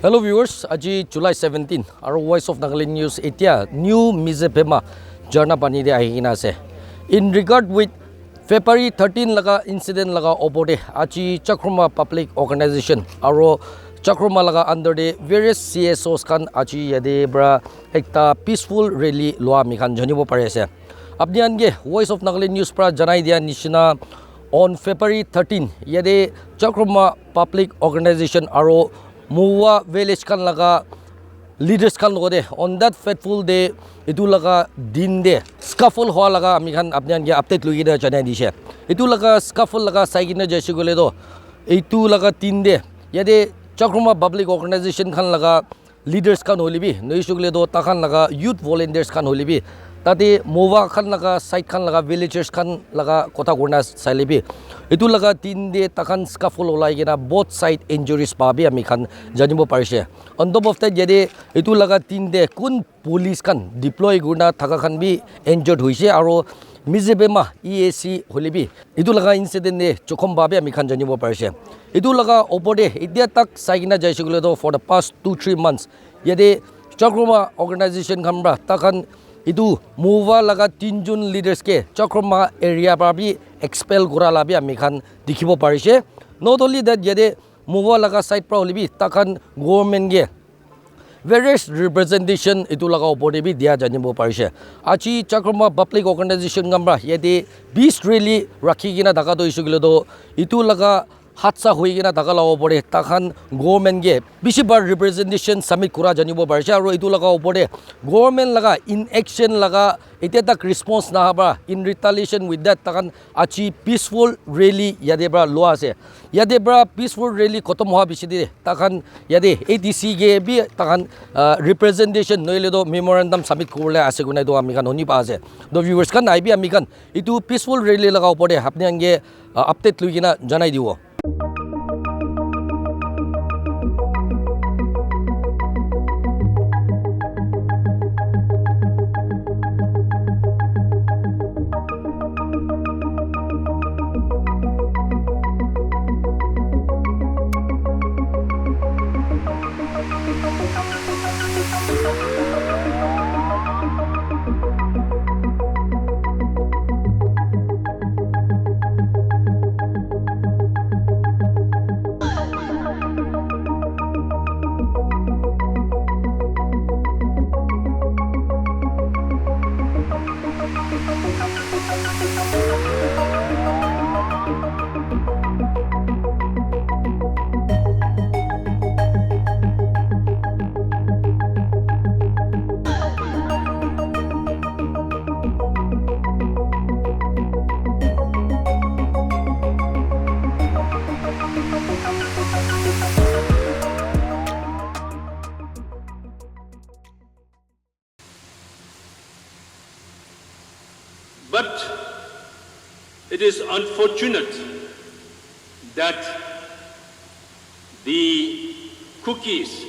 Hello viewers, Aji July 17 our Voice of Nagaland News etia new Mizepema Jarna pani de ahina ase. In regard with February 13 laga incident laga opode Aji Chakhroma public organization aro Chakhroma laga under the various CSOs kan Aji yade bra ekta peaceful rally loa mi khan janibo pare ase. Apni ange Voice of Nagaland News pra janai dia nishina on February 13 yade Chakhroma public organization aro Maova village kan laga leaders kan logode on that fateful day itu laga din de scuffle hoa laga ami khan apni an ge update loi gina janai dise itu laga scuffle laga sai gina jaise gole do itu laga tin de yade Chakhroma public organization kan laga leaders kan holibi noi sugle do ta kan laga youth volunteers kan holibi tate Maova kan laga site kan laga villagers kan laga kota gurna sailebi itu laga tin de takan scuffle olai gina both side injuries pabi ami khan janibo parise on top of that jade itu laga tin de kun police kan deploy gurna thaka khan bi injured hoise aro Mizepema EAC holibi itu laga incident de chokhom babe ami khan janibo parise itu laga opode idia tak saigina jaisugule do for the past 2-3 months yade Chakhroma organization khamra takan itu Maova laga 3 jun leaders ke Chakhroma area pa bi expel gora labi ami khan dikhibo parise not only that yade Maova laga side pra holibi takan government ge various representation itu laga opode bi dia janibo parise achi Chakhroma public organization gambra yade 20 rally rakhi gina daga do isugile do itu laga hatsa hoi gina daga lago pore takhan government ge bishi bar representation submit kura janibo parise aro itu laga opore government laga inaction laga etia tak response na haba in retaliation with that takhan achi peaceful rally yade bra lo ase yade bra peaceful rally khotom hoa bishi de takhan yade ADC ge bi takhan representation noile do memorandum submit kurle ase gunai do ami kan honi pa ase do viewers kan ai bi ami kan itu peaceful rally laga opore apni ange update lui gina janai diwo. But it is unfortunate that the cookies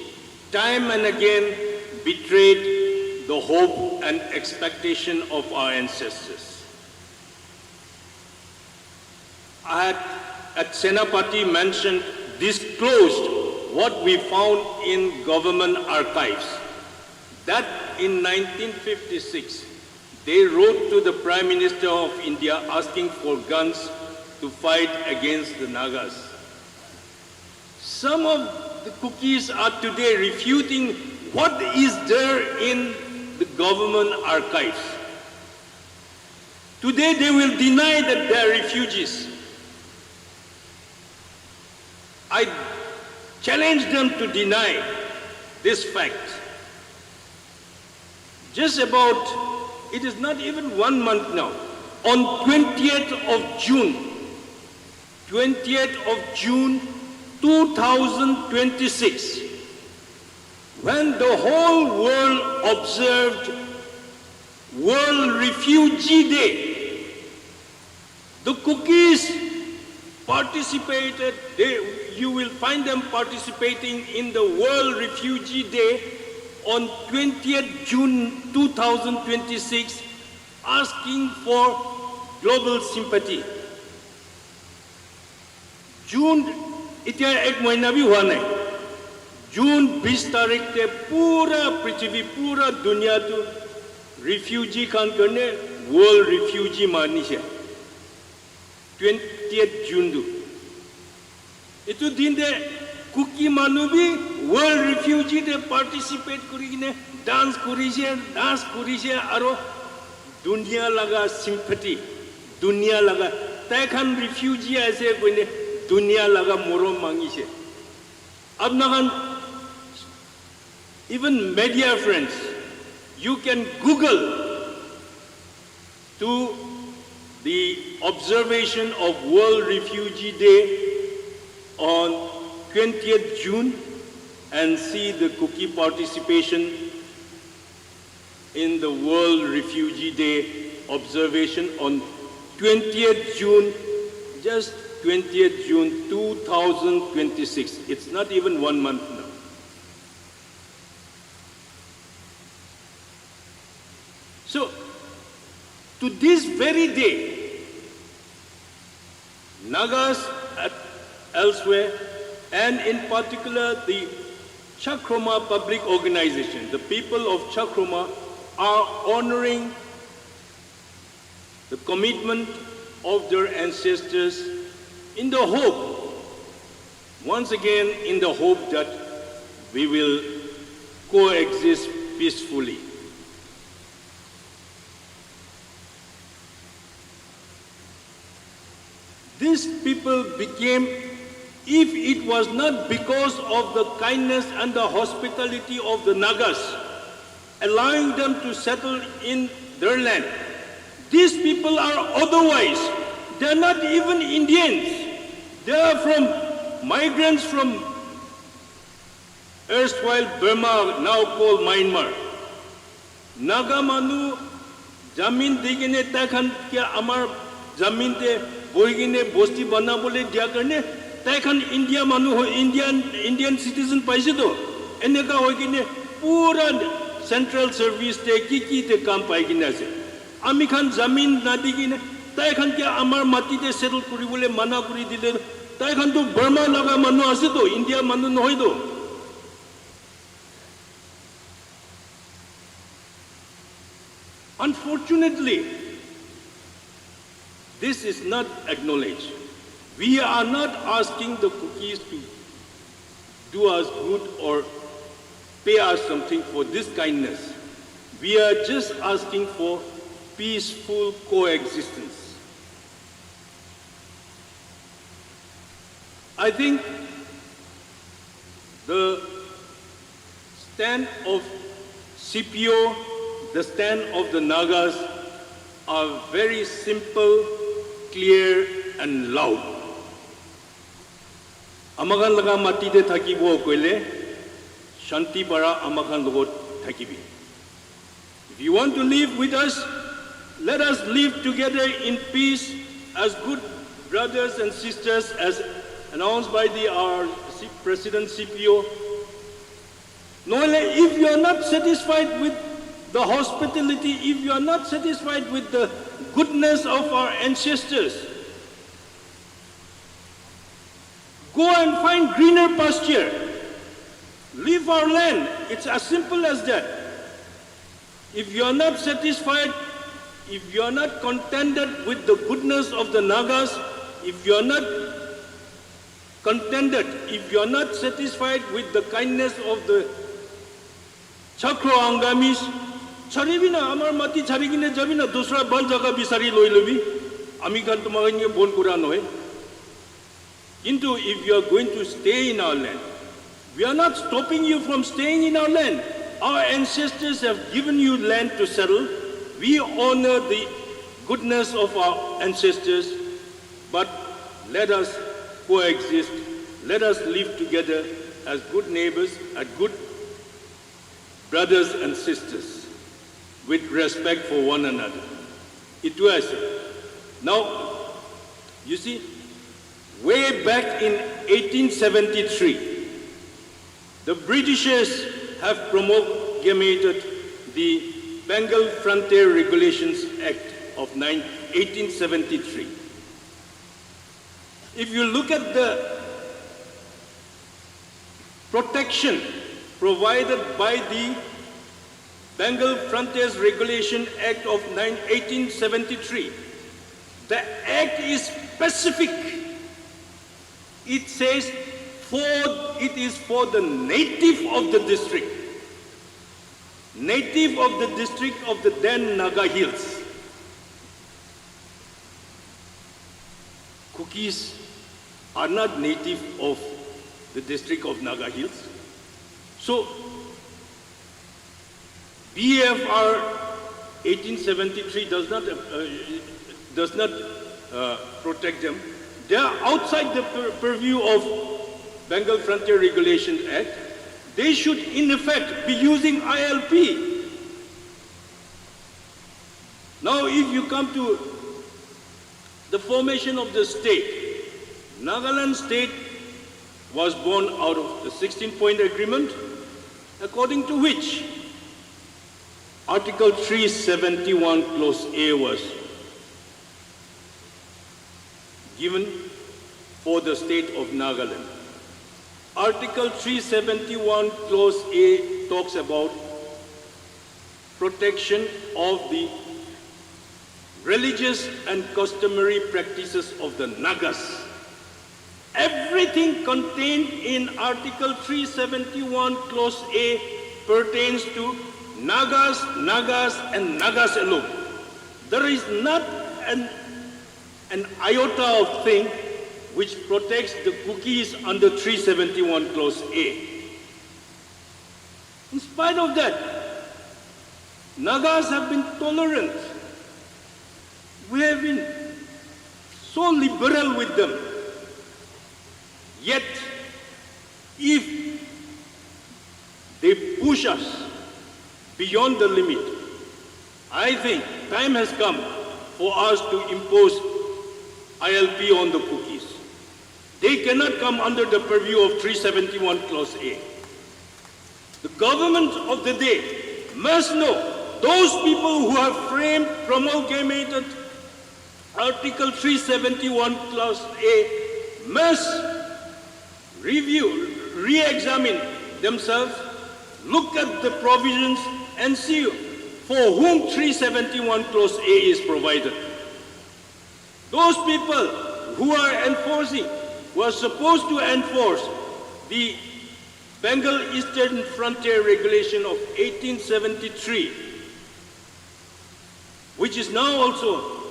time and again betrayed the hope and expectation of our ancestors. I had at Senapati mentioned, disclosed what we found in government archives, that in 1956 they wrote to the Prime Minister of India asking for guns to fight against the Nagas. Some of the cookies are today refuting what is there in the government archives. Today they will deny that they are refugees. I challenge them to deny this fact. Just about it is not even 1 month now. On 20th of June 2026, when the whole world observed World Refugee Day, the cookies participated, you will find them participating in the World Refugee Day on 20th June 2026, asking for global sympathy. जून इतना एक महीना भी हुआ नहीं, जून 20 तारीख ते पूरा पृथ्वी पूरा दुनिया तो रिफ्यूजी खान करने वर्ल्ड रिफ्यूजी मानी से 20th जून दो इतो दिन दे कुकी मानु भी वर्ल्ड रिफ्यूजी दे पार्टिसिपेट करी किने डांस करी से आरो दुनिया लगा सिंपैथी दुनिया लगा तैखान रिफ्यूजी ऐसे कोई ने दुनिया लगा मोरो मांगी से अब नगन even media friends you can google to the observation of World Refugee Day on 20th June and see the cookie participation in the World Refugee Day observation on 20th June, just 20th June 2026. It's not even 1 month now. So, to this very day, Nagas elsewhere, and in particular the Chakhroma public organization, the people of Chakhroma are honoring the commitment of their ancestors in the hope, once again in the hope that we will coexist peacefully. These people became, if it was not because of the kindness and the hospitality of the Nagas, allowing them to settle in their land, these people are otherwise. They are not even Indians. They are from migrants from erstwhile Burma, now called Myanmar. Naga manu jamin digine takhan kya amar jamin te boigine bosti bana bole dia karne takhan India manu ho Indian citizen paise to eneka hoigine pura central service te ki te kam paigine ase ami khan jamin na digine takhan kya amar mati te settle kuri bole mana kuri dile takhan to Burma laga manu ase to India manu nohoi to. Unfortunately, this is not acknowledged. We are not asking the cookies to do us good or pay us something for this kindness. We are just asking for peaceful coexistence. I think the stand of CPO, the stand of the Nagas are very simple, clear, and loud. Amagan laga mati de thakibo koile, shanti para amagan logot thakibi. If you want to live with us, let us live together in peace as good brothers and sisters, as announced by our President CPO. If you are not satisfied with the hospitality, if you are not satisfied with the goodness of our ancestors, go and find greener pasture. Leave our land. It's as simple as that. If you are not satisfied, if you are not contented with the goodness of the Nagas, if you are not contented, if you are not satisfied with the kindness of the Chakroangamis, Charibina, Amar Mati Charigine Javina, Dusra Baljaga Bisari Loilubi, Amikan Tumarine Bon Kuranoe. Into if you are going to stay in our land, we are not stopping you from staying in our land. Our ancestors have given you land to settle. We honor the goodness of our ancestors, but let us coexist. Let us live together as good neighbors, as good brothers and sisters, with respect for one another. It was. Now, you see, way back in 1873, the Britishers have promulgated the Bengal Frontier Regulations Act of 1873. If you look at the protection provided by the Bengal Frontiers Regulation Act of 1873. The act is specific. It says it is for the native of the district of the then Naga Hills. Cookies are not native of the district of Naga Hills. So, BFR 1873 does not protect them. They are outside the purview of Bengal Frontier Regulation Act. They should, in effect, be using ILP. Now, if you come to the formation of the state, Nagaland state was born out of the 16-point agreement, according to which Article 371, Clause A was given for the state of Nagaland. Article 371, Clause A talks about protection of the religious and customary practices of the Nagas. Everything contained in Article 371, Clause A pertains to Nagas, and Nagas alone. There is not an iota of thing which protects the cookies under 371 Clause A. In spite of that, Nagas have been tolerant. We have been so liberal with them. Yet, if they push us beyond the limit, I think time has come for us to impose ILP on the cookies. They cannot come under the purview of 371 Clause A. The government of the day must know those people who have framed, promulgated Article 371 Clause A must review, re-examine themselves, look at the provisions and see for whom 371 Clause A is provided. Those people who are enforcing, who are supposed to enforce the Bengal Eastern Frontier Regulation of 1873, which is now also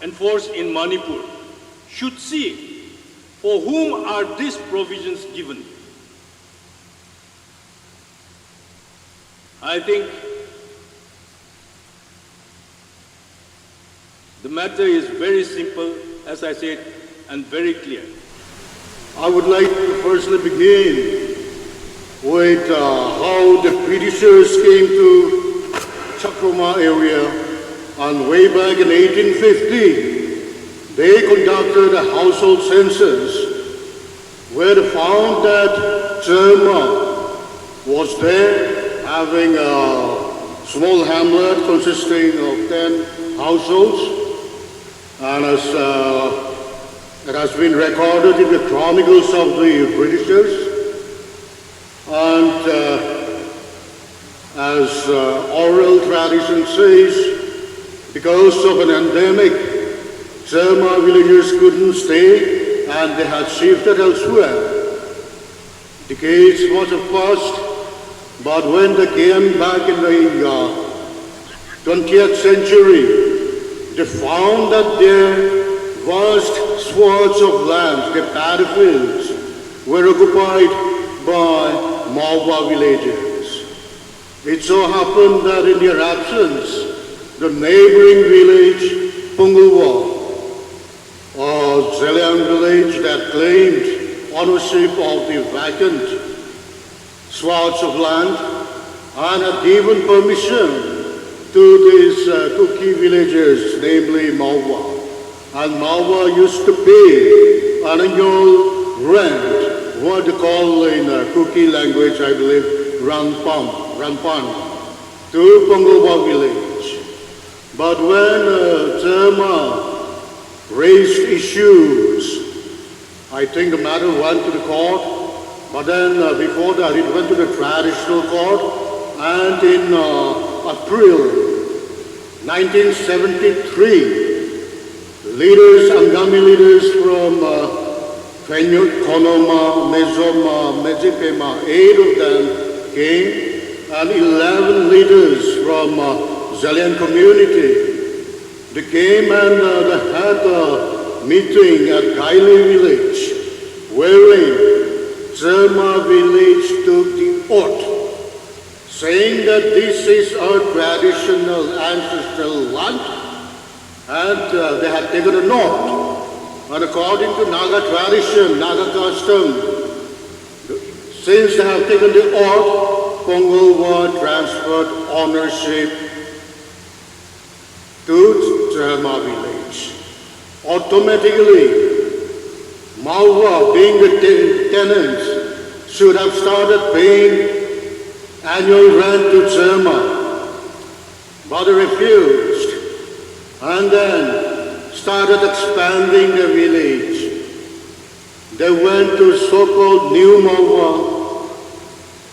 enforced in Manipur, should see for whom are these provisions given. I think the matter is very simple, as I said, and very clear. I would like to firstly begin with how the Britishers came to Chakhroma area, and way back in 1850, they conducted a household census where they found that Chakhroma was there, having a small hamlet consisting of 10 households. And as it has been recorded in the chronicles of the Britishers, and as oral tradition says, because of an endemic, Chakhroma villagers couldn't stay and they had shifted elsewhere. Decades must have passed, but when they came back in the 20th century, they found that their vast swaths of land, their paddy fields, were occupied by Maova villagers. It so happened that in their absence, the neighboring village, Pungulwa, a Zeliang village that claimed ownership of the vacant swaths of land and had given permission to these Kuki villagers, namely Maova. And Maova used to pay an annual rent, what they call in Kuki language, I believe, Ranpan, to Pungulwa village. But when Chakhroma raised issues, I think the matter went to the court, But then before that, it went to the traditional court, and in April 1973, Angami leaders from Chakhroma, Mezoma, Mejipema, 8 of them came, and 11 leaders from Zalian community. They came and they had a meeting at Gaili village, wherein Chakhroma village took the oath, saying that this is our traditional ancestral land, and they had taken an oath. And according to Naga tradition, Naga custom, since they have taken the oath, Pongowa transferred ownership to Chakhroma village. Automatically, Maova, being the tenants, should have started paying annual rent to Chakhroma, but they refused, and then started expanding the village. They went to so-called New Maova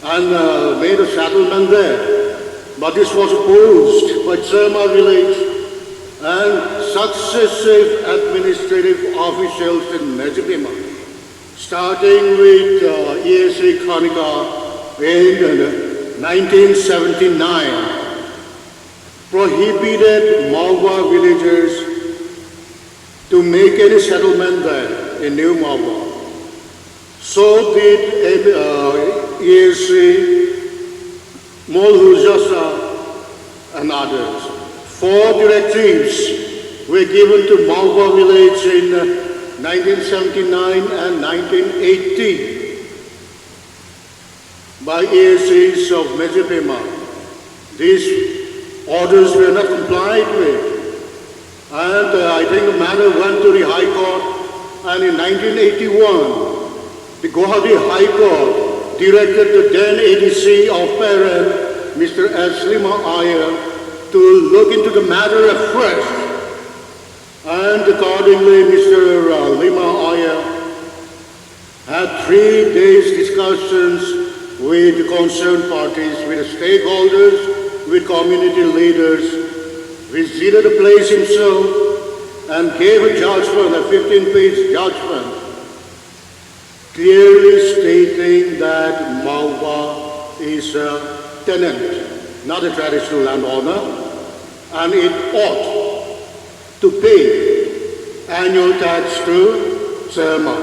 and made a settlement there. But this was opposed by Chakhroma village and successive administrative officials in Mejipema, starting with ESA Khanika in 1979, prohibited Maova villagers to make any settlement there in New Maova. So did ESC, Molhujasa, and others. 4 directives were given to Maova village in 1979 and 1980 by ESCs of Mejipema. These orders were not complied with. And I think the matter went to the High Court, and in 1981, the Guwahati High Court directed the then ADC of Parent, Mr. S. Lima Iyer, to look into the matter afresh. And accordingly, Mr. Lima Iyer had 3 days discussions with the concerned parties, with the stakeholders, with community leaders, visited the place himself, and gave a judgment, a 15-page judgment, clearly stating that Maova is a tenant, not a traditional landowner, and it ought to pay annual tax to Chakhroma.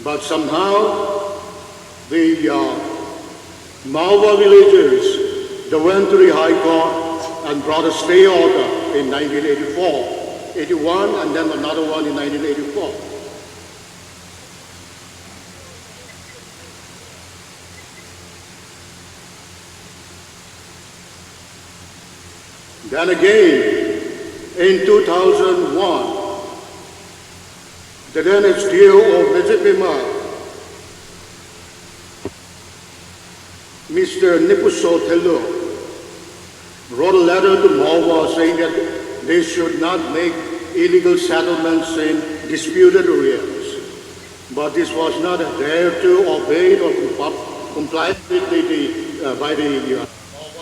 But somehow, the Maova villagers, they went to the High Court and brought a stay order in 1984, 81, and then another one in 1984. Then again, in 2001, the then SDO of Mejipema, Mr. Nipuso Telo, wrote a letter to Maova saying that they should not make illegal settlements in disputed areas. But this was not adhered to, obeyed, or complied with by the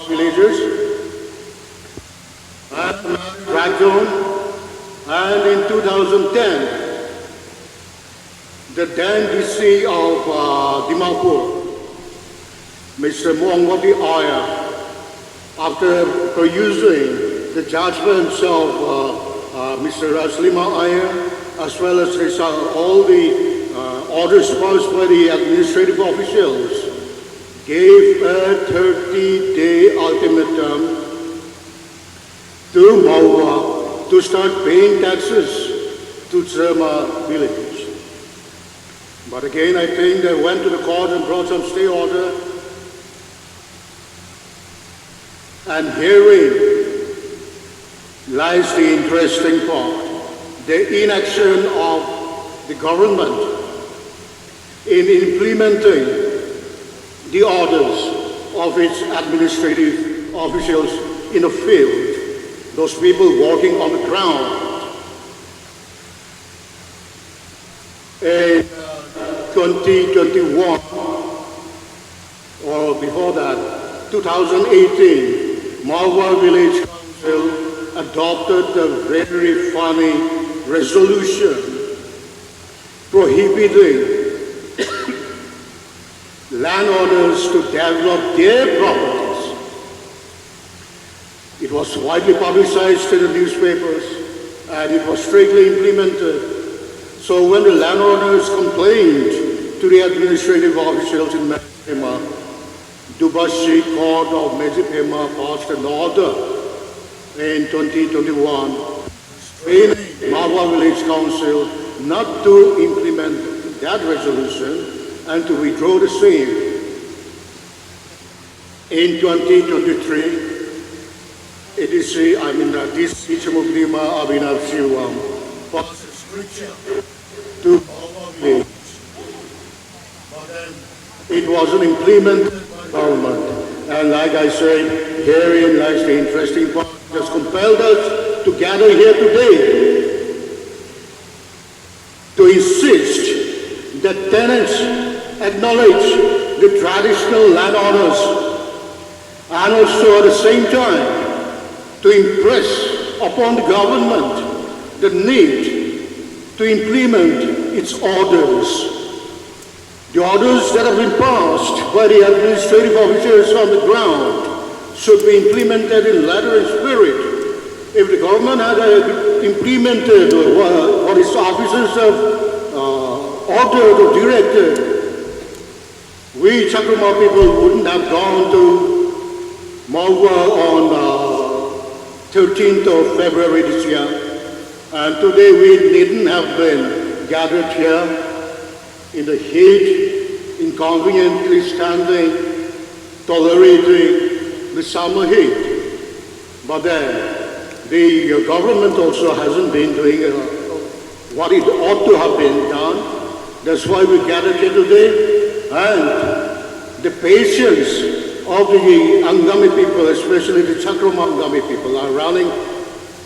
villagers. And in 2010, the then DC of Dimapur, Mr. Muangwati Iyer, after perusing the judgments of Mr. Raslima Iyer, as well as all the orders passed by the administrative officials, gave a 30-day ultimatum to Maova to start paying taxes to Chakhroma village. But again, I think they went to the court and brought some stay order. And herein lies the interesting part, the inaction of the government in implementing the orders of its administrative officials in the field, those people working on the ground. In 2021, or before that, 2018, Maova Village Council adopted a very funny resolution prohibiting landowners to develop their properties. It was widely publicized in the newspapers and it was strictly implemented. So when the landowners complained to the administrative officials in Mezipema, Dubashi Court of Mezipema passed an order in 2021 restraining Maova Village Council not to implement that resolution and to withdraw the same. In 2023, it is this Ichamuklima Abhinav Shivam passed restriction to Maova Village, but then it wasn't implemented by government. And like I said, herein lies the interesting part that has compelled us to gather here today to insist that tenants acknowledge the traditional landowners and also at the same time to impress upon the government the need to implement its orders. The orders that have been passed by the administrative officers on the ground should be implemented in letter and spirit. If the government had implemented what its officers have ordered or directed, we Chakhroma people wouldn't have gone to Maova on 13th of February this year. And today we needn't have been gathered here in the heat, inconveniently standing, tolerating the summer heat. But then the government also hasn't been doing what it ought to have been done. That's why we gathered here today. And the patience of the Angami people, especially the Chakhroma Angami people, are running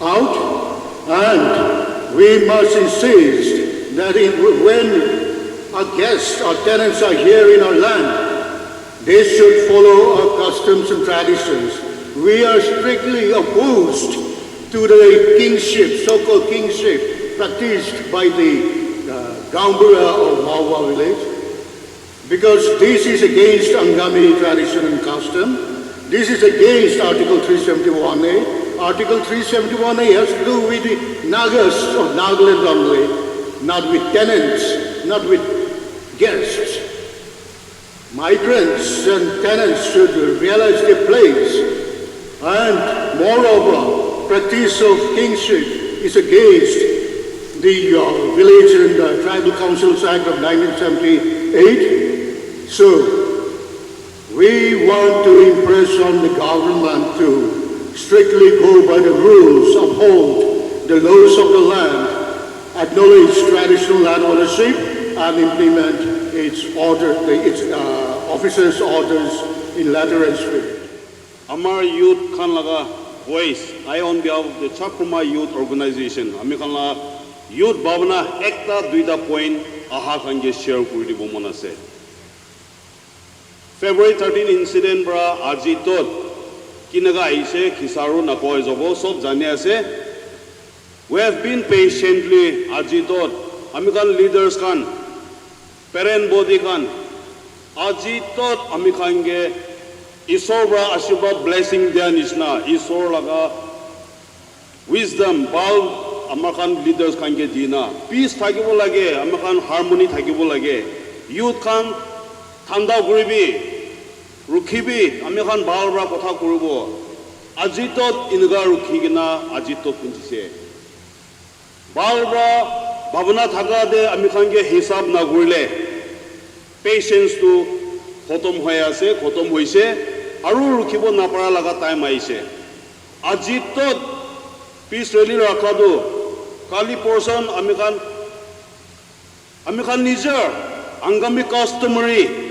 out. And we must insist that when our guests, our tenants are here in our land, they should follow our customs and traditions. We are strictly opposed to the kingship, so-called kingship, practiced by the Gambura of Maova village. Because this is against Angami tradition and custom. This is against Article 371A. Article 371A has to do with the Nagas of Nagaland only, not with tenants, not with guests. Migrants and tenants should realize their place. And moreover, practice of kingship is against the Village and Tribal Councils Act of 1978. So, we want to impress on the government to strictly go by the rules, uphold the laws of the land, acknowledge traditional land ownership, and implement its officers' orders in letter and spirit. Our youth can laga voice. I on behalf of the Chakhroma Youth Organization, ami kan la youth bhavana ekta duita point aha kan ge share kuri dibo mona ase. February 13 incident bra ajitot kinaga aise khisaru nakoi jobo sob jani ase. We have been patiently ajitot amikan leaders kan parent body kan ajitot amikan ge isor bra ashirwad blessing dia nisna isor laga wisdom bal amakan leaders kan ge dina peace thakibo lage amakan harmony thakibo lage youth kan Thanda Guribi, Rukibi, American Balra Kota Kurubo, Ajitot Inaga Rukigina, Ajitot Puntise. Balra, Babana Tagade, Amikange Hisab Nagurle, patience to Kotom Hoyase, Kotom Hoise, Aru Rukibo Napara Laga time Aise. Ajitot, peace really Rakado, Kali person, American Niger, Angami customary.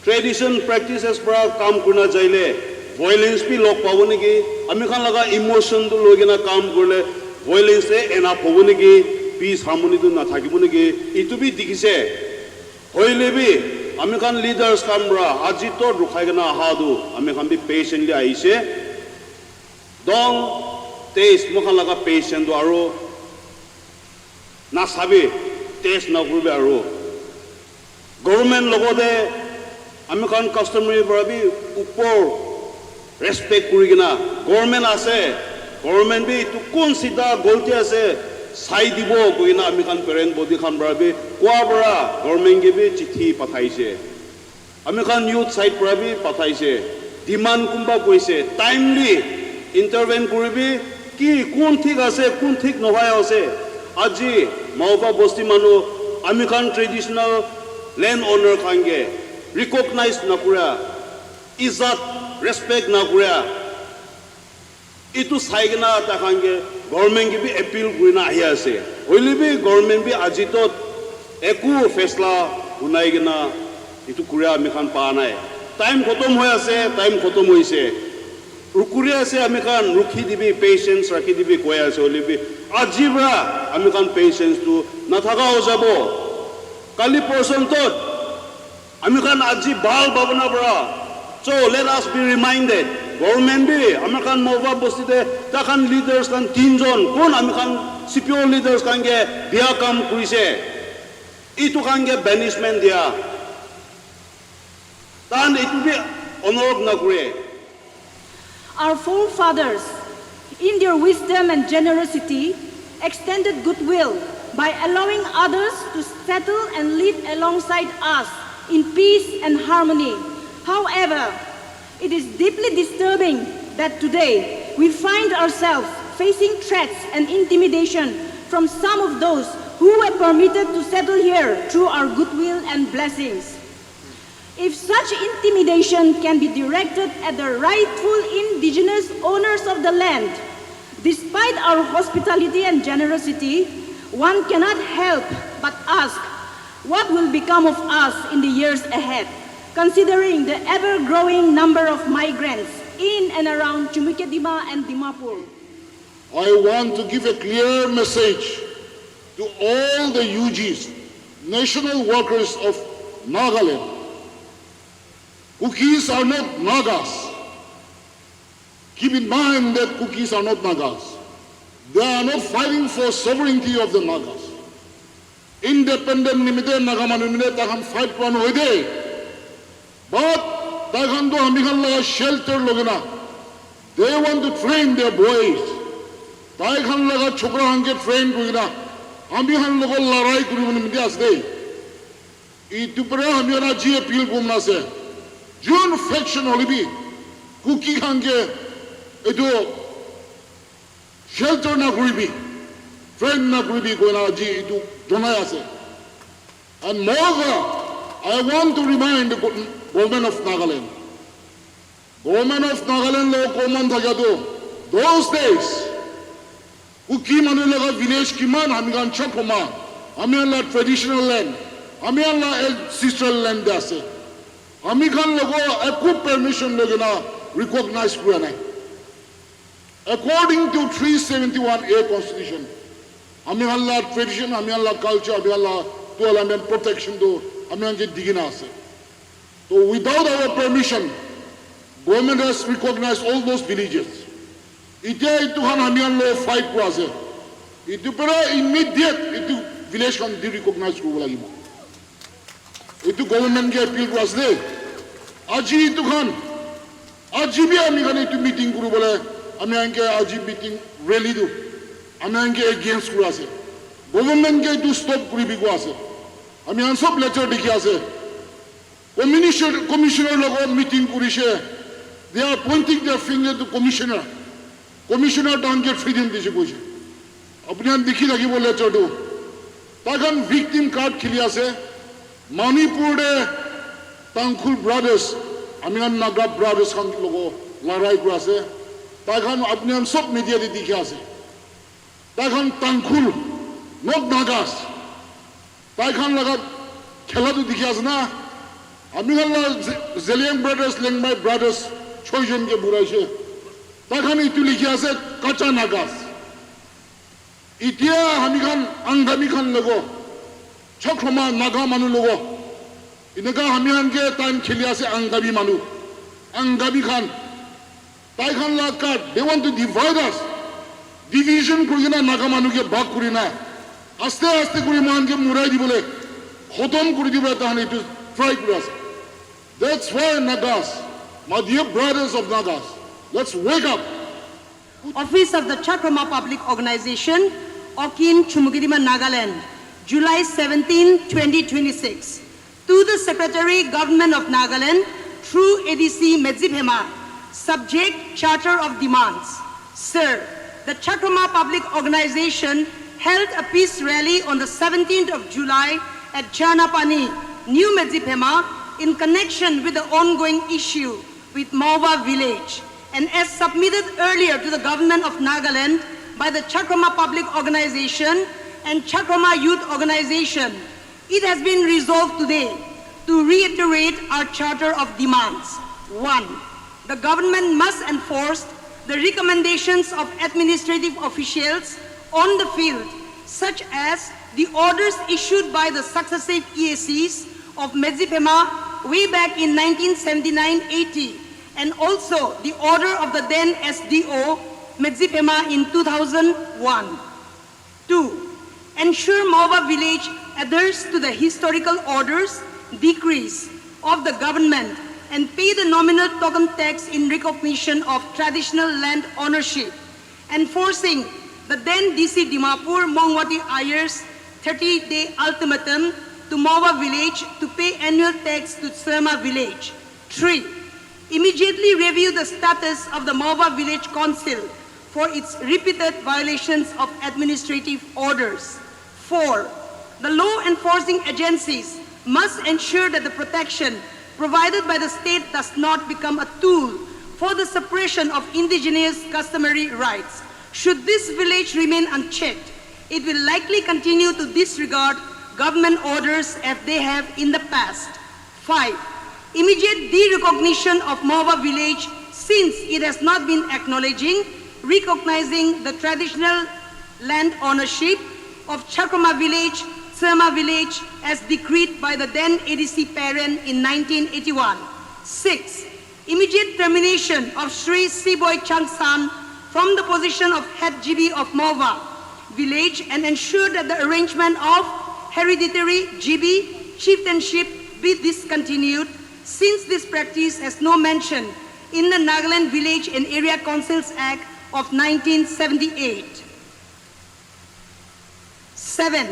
Tradition practices pra काम करना चाहिए violence भी लोग पावने की अमी खान लगा emotion तो लोग ना काम करले violence से एना पावने की peace harmony तो ना थाकी बने की इतु भी दिखिसे hoilebi ami kan leaders kamra ajito rukhai gana hadu ami kan bi patiently aise dong taste mokhan laga patient do aro na sabe taste na kurbe aro government logode ami kan customary barabi upor respect kurigina government ase government bi tu kon sida golti ase sai dibo koina ami kan parent body kan barabi kwa bara government ge bi chithi pathaise ami kan youth side barabi pathaise demand kumba koise timely intervene kuribi ki kun thik ase kun thik nohai ase aji Maova bosti manu ami kan traditional land owner kange recognize nakura izat respect nakura itu saigna ta kange government ki bi appeal kurina ahi ase hoili bi government bi ajitot eku faisla unai gina itu kuria ami kan pa nai time khotom hoy ase time khotom hoise rukuri ase ami kan rukhi dibi patience rakhi dibi koi ase hoili bi ajibra ami kan patience tu na thaka ho jabo kali person tot ami kan aji bal babana bra so let us be reminded government bi ami kan Maova bosti de ta kan leaders kan tinjon kon ami kan CPO leaders kan ge dia kam kuise itu kan ge banishment dia tan itu bi honor na kure. Our forefathers, in their wisdom and generosity, extended goodwill by allowing others to settle and live alongside us in peace and harmony. However, it is deeply disturbing that today we find ourselves facing threats and intimidation from some of those who were permitted to settle here through our goodwill and blessings. If such intimidation can be directed at the rightful indigenous owners of the land, despite our hospitality and generosity, one cannot help but ask what will become of us in the years ahead, considering the ever-growing number of migrants in and around Chumukedima and Dimapur. I want to give a clear message to all the UGs, national workers of Nagaland. Cookies are not Nagas. Keep in mind that cookies are not Nagas. They are not fighting for sovereignty of the Nagas. Independent nimite Nagamanu nimite takhan fight pan hoide. But takhan to amikhan laga shelter logena. They want to train their boys. Takhan laga chokra hanke train kugina. Amikhan logo larai kuri nimite asde. Itu pera amikhan aji appeal kumna se. June faction holibi cookie hange edo shelter na kuribi friend na kuribi koina ji edu donai ase and moreover I want to remind the government of Nagaland lo common thagado those days cookie manu laga village kiman hamigan Chakhroma amiala traditional land amiala ancestral land ase Amikhan logo eku permission logena recognize kura nai. According to 371A Constitution, amikhan la tradition, amikhan la culture, amikhan la to element protection do amikhan ke digina ase. So without our permission, government has recognized all those villages. Itia itu han amikhan lo fight kura ase. Itu pera immediate itu village kan di recognize kura lagi mo. Itu government ke appeal kura ase. Aji itu kan, aji bi ami kan itu meeting kuru boleh, ami angke aji meeting rally tu, ami angke against kuru ase. Government ke itu stop kuri bi kuru ase. Ami an sob letter dikhi ase. Commissioner logo meeting kuri she, they are pointing their finger to commissioner. Commissioner don't get freedom disi kuri she. Apni an dikhi lagi bo letter tu. Takan victim card khili ase. Manipur de Tangkhul brothers, Amian Naga brothers kan logo larai kura ase. Takhan apni an sob media de dikhi ase. Takhan Tangkhul, not Nagas. Takhan laga khela tu dikhi ase na. Amian la Zeliang brothers, Lengmai brothers, choijon ke burai she. Takhan itu likhi ase kacha Nagas. Itia hamikan angami kan logo. Chakhroma Naga manu logo. Inaga hamian ke time khilia se Angabi manu. Angabi Khan. Tai Khan Lakat, they want to divide us. Division kurina Naga manu ke bhag kurina. Aste aste kuri man ke murai di bole. Khotam kuri di bole tahani to try kuri us. That's why Nagas, my dear brothers of Nagas, let's wake up. Office of the Chakhroma Public Organization, Okin Chumugirima, Nagaland, July 17, 2026. To the Secretary, Government of Nagaland, through ADC Medzibhema, subject Charter of Demands. Sir, the Chakhroma Public Organization held a peace rally on the 17th of July at Chanapani, New Medzibhema, in connection with the ongoing issue with Maova village. And as submitted earlier to the Government of Nagaland by the Chakhroma Public Organization and Chakhroma Youth Organization, it has been resolved today to reiterate our Charter of Demands. 1. The government must enforce the recommendations of administrative officials on the field, such as the orders issued by the successive EACs of Medzibhema way back in 1979-80, and also the order of the then SDO, Medzibhema, in 2001. 2. Ensure Maova village adheres to the historical orders, decrees of the government, and pay the nominal token tax in recognition of traditional land ownership, enforcing the then DC Dimapur Mongwati Ayers 30-day ultimatum to Maova village to pay annual tax to Surma village. 3. Immediately review the status of the Maova village council for its repeated violations of administrative orders. 4. The law enforcing agencies must ensure that the protection provided by the state does not become a tool for the suppression of indigenous customary rights. Should this village remain unchecked, it will likely continue to disregard government orders as they have in the past. 5. Immediate de-recognition of Maova village, since it has not been recognizing the traditional land ownership of Chakhroma village, Surma village, as decreed by the then ADC parent in 1981. 6. Immediate termination of Sri Siboy Changsan from the position of head GB of Maova village, and ensure that the arrangement of hereditary GB chieftainship be discontinued, since this practice has no mention in the Nagaland Village and Area Councils Act of 1978. 7.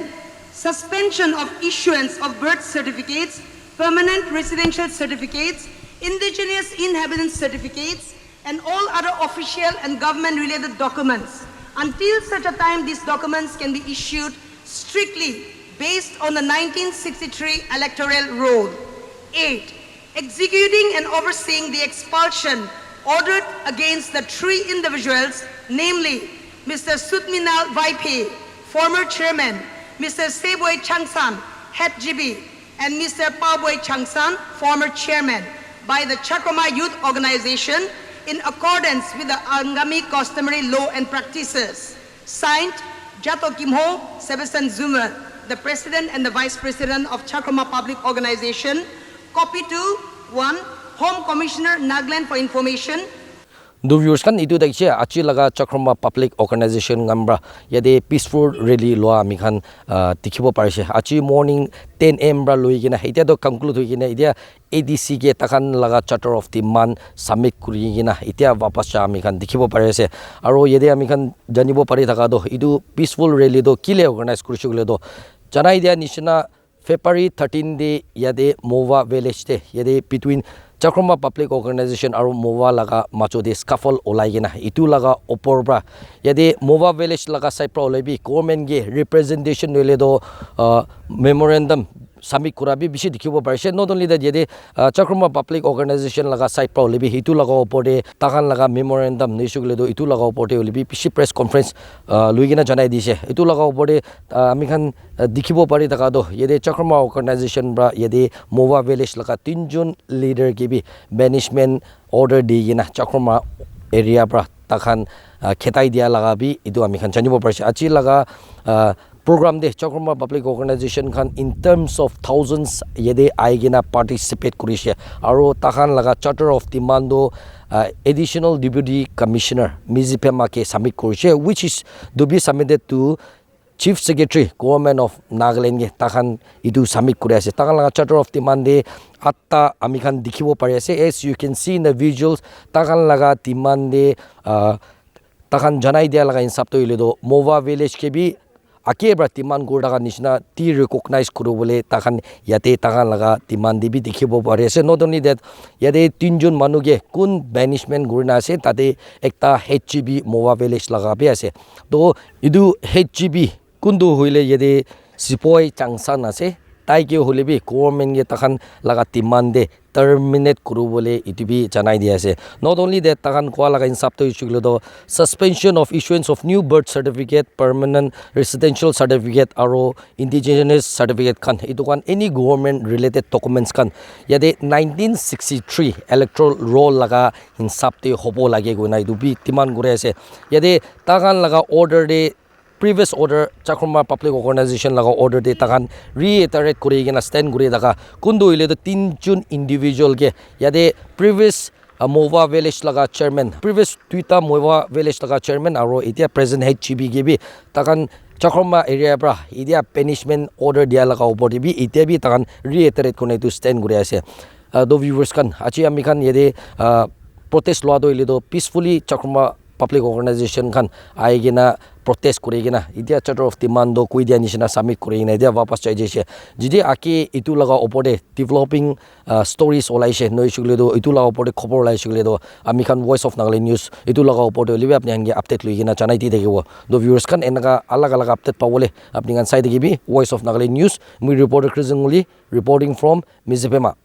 Suspension of issuance of birth certificates, permanent residential certificates, indigenous inhabitant certificates, and all other official and government-related documents, until such a time these documents can be issued strictly based on the 1963 electoral roll. 8. Executing and overseeing the expulsion ordered against the 3 individuals, namely Mr. Sutminal Vaipe, former chairman, Mr. Seboy Changsan, head GB, and Mr. Paboy Changsan, former chairman, by the Chakhroma Youth Organization in accordance with the Angami customary law and practices. Signed, Jato Kimho, Sebastian Zuma, the President and the Vice President of Chakhroma Public Organization. Copy to 1, Home Commissioner, Nagaland for information. Do viewers kan itu daikche achi laga Chakhroma Public Organization ngambra yade peaceful rally loa mi khan tikhibo parise achi morning 10 am bra loigina hetia do conclude hoigina idia ADC ge takan laga charter of the month submit kurigina itia wapas cha mi khan dikhibo parise aro yede ami khan janibo pari thaka do idu peaceful rally do kile organize kurishugule do janai dia nishina February 13 de yade Maova village te yade between Chakhroma Public Organization aru Maova laga macho de scuffle olaigena itu laga opor bra yade Maova village laga side pra olebi government ge representation wele do memorandum submit kurabi bishi dikhibo parise not only that yede Chakhroma Public Organization laga side pra olebi itu laga opor de takan laga memorandum nishugle do itu laga opor de olebi bishi press conference luigena janai dise itu laga opor de ami khan dikhibo pari taka do yede Chakhroma Organization bra yede Maova village laga 3 jon leader ge bi banishment order digina Chakhroma area bra takhan khetai dia laga bi idu ami khan janibo parise achi laga program de Chakhroma public organization khan in terms of thousands yede aigena participate kurishe aro takhan laga charter of demand do additional deputy commissioner Mizipema ke submit kurishe, which is to be submitted to Chief Secretary Government of Nagaland ge takhan idu submit kuri ase. Takhan laga charter of demand de atta ami khan dikhibo pari ase. As you can see in the visuals, takhan laga demand de takhan janai dia laga insap to iledo Maova village ke bi ake bra demand kur daga nishna ti recognize kuru bole takhan yate takhan laga demand de bi dikhibo pari ase. Not only that, yate tinjon manu ge kun banishment gurina ase tate ekta HGB Maova village laga bi ase. To idu HGB kundu hoile yede sipoi changsan ase tai ke hole bi government ge takhan laga demand de terminate kuru bole itubi janai dia ase. Not only that, takhan kwa laga insap to issue do suspension of issuance of new birth certificate, permanent residential certificate aro indigenous certificate khan itu kan any government related documents kan yade 1963 electoral roll laga insap te hobo lage guna itubi demand gure ase. Yade takhan laga order de previous order Chakhroma public organization laga order de takhan reiterate kuri gena stand guri daga kundu ile the tinjun individual ge yade previous Maova village laga chairman, previous Twitter Maova village laga chairman aro itia present HGB ge bi takhan Chakhroma area bra itia punishment order dia laga opor de bi itia bi takhan reiterate kone to stand guri ase. Do viewers kan achi ami kan yede protest lo do ile do peacefully Chakhroma public organization khan aigena protest kurigena idia charter of demand do kui dia nishina submit kurigena idia wapas chai jeshe jidi ake itu laga opode developing stories olaise noi shugle do itu laga opode khobor lai shugle do ami khan voice of Nagaland news itu laga opode libe apni hange update luigena chanai ti dekibo do viewers khan enaga alag alag update pawole apni kan sai dekibi voice of Nagaland news, me reporter Krizunguli reporting from Mizipema.